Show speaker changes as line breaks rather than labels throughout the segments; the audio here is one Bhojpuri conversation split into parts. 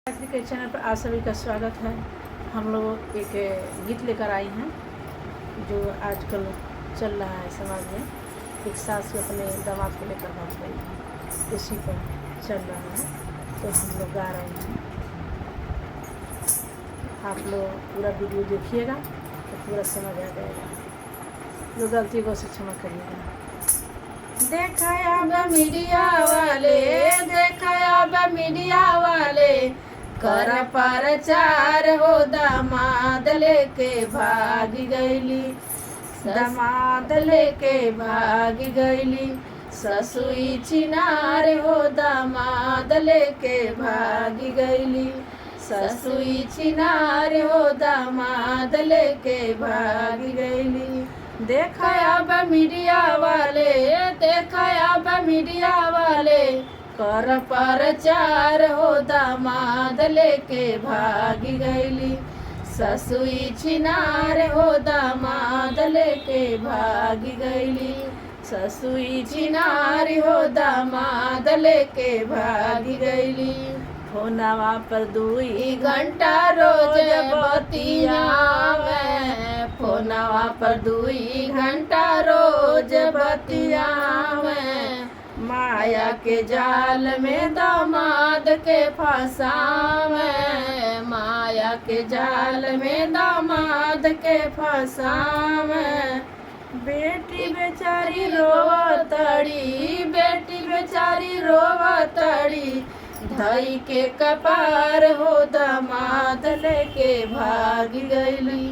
गायत्री के चैनल पर आप सभी का स्वागत है। हम लोग एक गीत लेकर आई हैं जो आजकल चल रहा है समाज में। एक सास अपने दामाद को लेकर भाग रही है, उसी पर चल रहा है, तो हम लोग गा रहे हैं। आप लोग पूरा वीडियो देखिएगा तो पूरा समझ आ जाएगा। जो गलती को से क्षमा करिएगा। देखा अब मीडिया वाले कर प्रचार हो, दामाद लेके भाग गईली ससुई चिनार हो, दामाद लेके भाग गईली ससुई चिनार हो, दामाद लेके भाग गईली। देखा अब मीडिया वाले कर प्रचार हो, दामाद लेके भाग गईली ससुई छिनार हो, दामाद लेके भाग गईली ससुई छिनार हो, दामाद लेके भाग गईली। फोनवा पर 2 घंटा रोज बतियावे, फोनवा पर 2 घंटा रोज बतियावे। माया के जाल में दामाद के फंसावे, माया के जाल में दामाद के फंसावे। बेटी बेचारी रोवतड़ी धई के कपार हो, दामाद लेके भाग गईली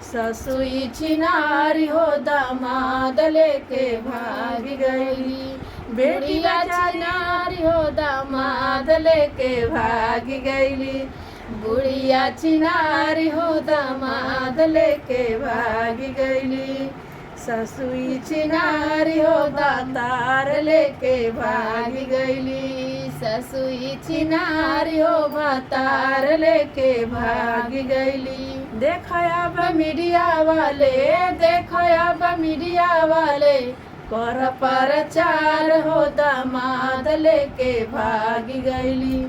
ससुई छिनारी हो, दामाद लेके भाग गईली। बेटी चिनारी हो, दामाद लेके भाग गईली बुढ़िया चिनारी हो, दामाद लेके भाग गईली ससुई चिनारी हो, दातार लेके भाग गईली ससुई चिनारी हो, भातार लेके भाग गईली। देखा अब मीडिया वाले कर प्रचार हो, दामाद लेके भाग गईली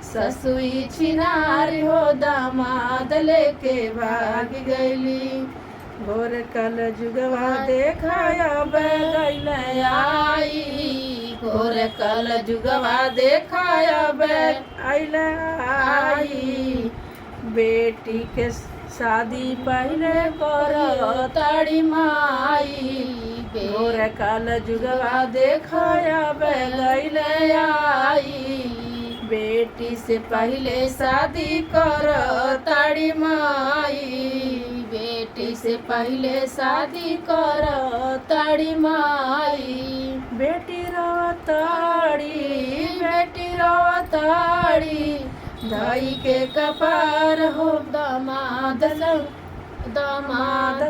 ससुई छिनारी हो, दामाद लेके भाग गईली। घोर कल जुगवा देखाया बैल आई, घोर कल जुगवा देखाया बैल आई। बेटी के शादी पहले कर ताड़ी माई, घोर कल जुगवा देखाया बैल आई। बेटी से पहले शादी कर ताड़ी माई, बेटी से पहले शादी कर ताड़ी माई। बेटी रोताड़ी धई के कपार हो, दामाद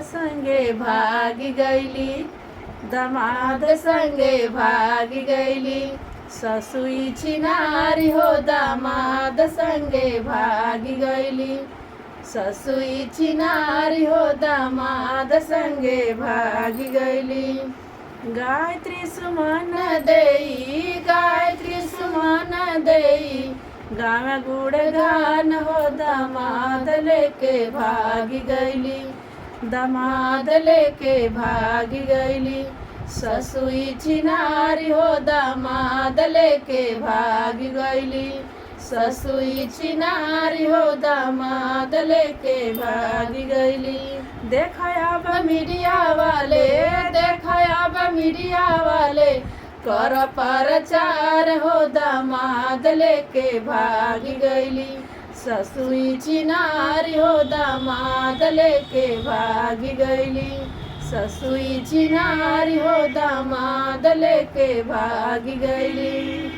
संगे भाग गईली ससुई छिनारी हो, दामाद संगे भाग गईली ससुई छिनारी हो, दामाद संगे भाग गईली। गायत्री सुमन देई गाँव गुणगान हो, दामाद लेके भाग गईली ससुई छिनारी हो, दामाद लेके भाग गईली ससुई छिनारी हो, दामाद लेके भाग गईली। देखा अब मीडिया वाले कर प्रचार हो, दामाद लेके भाग गईली ससुई छिनारी हो, दामाद लेके भाग गईली ससुई छिनारी हो, दामाद लेके भाग गईली।